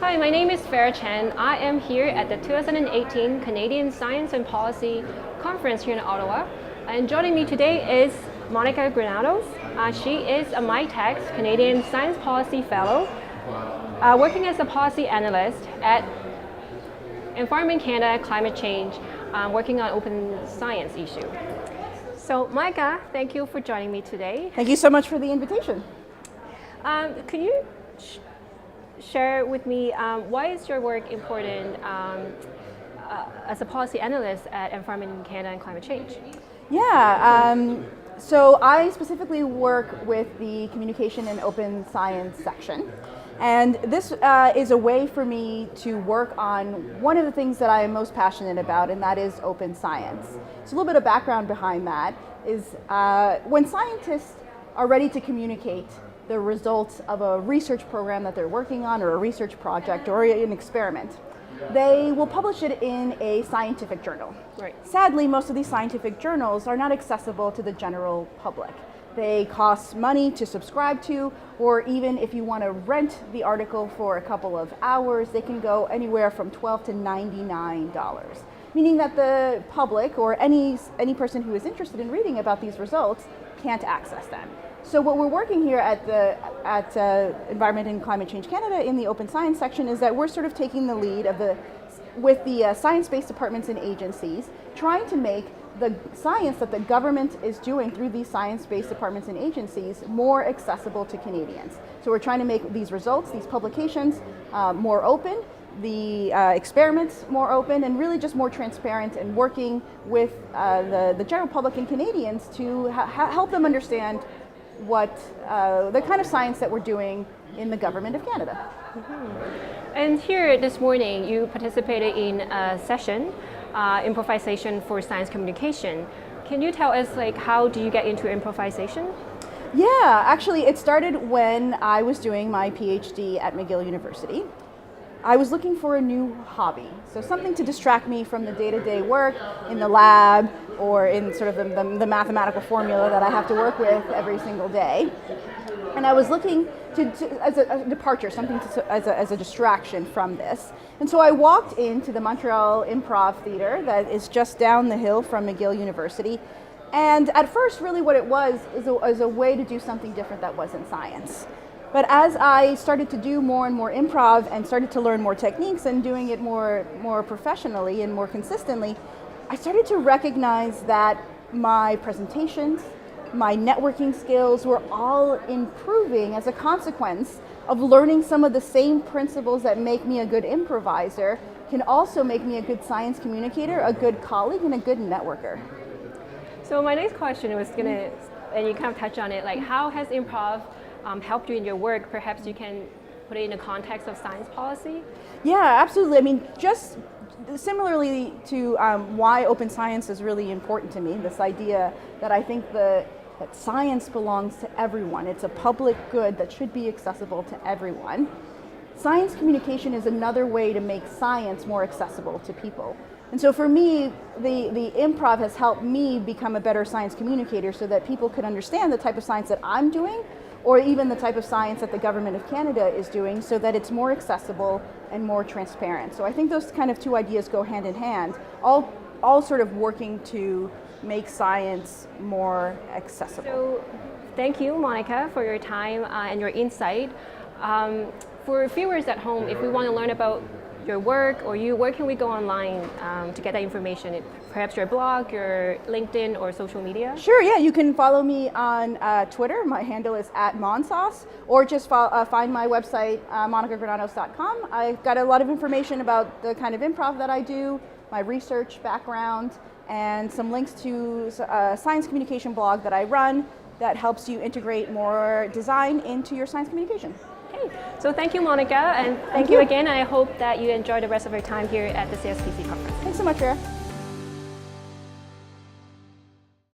Hi, my name is Farah Chen. I am here at the 2018 Canadian Science and Policy Conference here in Ottawa. And joining me today is Monica Granados. She is a MyTech Canadian Science Policy Fellow, working as a policy analyst at Environment Canada Climate Change, working on open science issue. So Monica, thank you for joining me today. Thank you so much for the invitation. Can you share with me why is your work important as a policy analyst at Environment Canada and Climate Change? Yeah, so I specifically work with the communication and open science section. And this is a way for me to work on one of the things that I am most passionate about, and that is open science. So a little bit of background behind that is when scientists are ready to communicate the results of a research program that they're working on, or a research project, or an experiment, they will publish it in a scientific journal. Right. Sadly, most of these scientific journals are not accessible to the general public. They cost money to subscribe to, or even if you want to rent the article for a couple of hours, they can go anywhere from $12 to $99, meaning that the public or any person who is interested in reading about these results can't access them. So what we're working here at Environment and Climate Change Canada in the Open Science section is that we're sort of taking the lead with the science-based departments and agencies, trying to make the science that the government is doing through these science-based departments and agencies more accessible to Canadians. So we're trying to make these results, these publications, more open, the experiments more open, and really just more transparent, and working with the general public and Canadians to help them understand what the kind of science that we're doing in the government of Canada. Mm-hmm. And here this morning you participated in a session, improvisation for science communication. Can you tell us, like, how do you get into improvisation? Yeah, actually it started when I was doing my PhD at McGill University. I was looking for a new hobby, so something to distract me from the day-to-day work in the lab or in sort of the mathematical formula that I have to work with every single day. And I was looking as a departure, something as a distraction from this. And so I walked into the Montreal Improv Theatre that is just down the hill from McGill University. And at first, really what it was is a way to do something different that wasn't science. But as I started to do more and more improv and started to learn more techniques and doing it more professionally and more consistently, I started to recognize that my presentations, my networking skills were all improving as a consequence of learning some of the same principles that make me a good improviser can also make me a good science communicator, a good colleague, and a good networker. So my next question was and you kind of touch on it, like, how has improv helped you in your work? Perhaps you can put it in the context of science policy? Yeah, absolutely. I mean, just similarly to why open science is really important to me, this idea that I think that science belongs to everyone. It's a public good that should be accessible to everyone. Science communication is another way to make science more accessible to people. And so for me, the improv has helped me become a better science communicator so that people could understand the type of science that I'm doing, or even the type of science that the Government of Canada is doing, so that it's more accessible and more transparent. So I think those kind of two ideas go hand in hand, all sort of working to make science more accessible. So thank you, Monica, for your time and your insight. For viewers at home, if we want to learn about your work or you, where can we go online to get that information? Perhaps your blog, your LinkedIn, or social media? Sure, yeah, you can follow me on Twitter. My handle is @Monsauce, or just find my website, monicagranados.com. I've got a lot of information about the kind of improv that I do, my research background, and some links to a science communication blog that I run that helps you integrate more design into your science communication. Okay, so thank you, Monica, and thank you again. I hope that you enjoy the rest of your time here at the CSPC conference. Thanks so much, Vera.